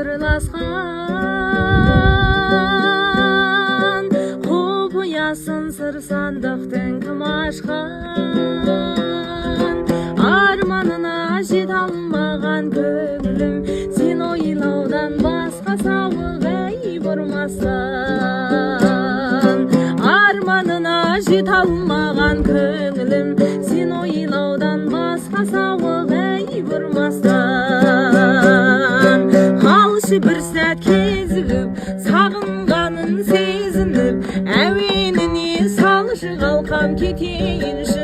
сырласқан, құпиясын сыр сандықтың кім ашқан. Арманына жете алмаған көңілім, сен ойлаудан басқа сауық әй бұрмастан. Арманына жете алмаған көңілім, сен ойлаудан басқа сауық әй бұрмастан. Қалшы бір сәт кезігіп, сағынғанын сезініп, әуеніне салшы қалқам кетейінші.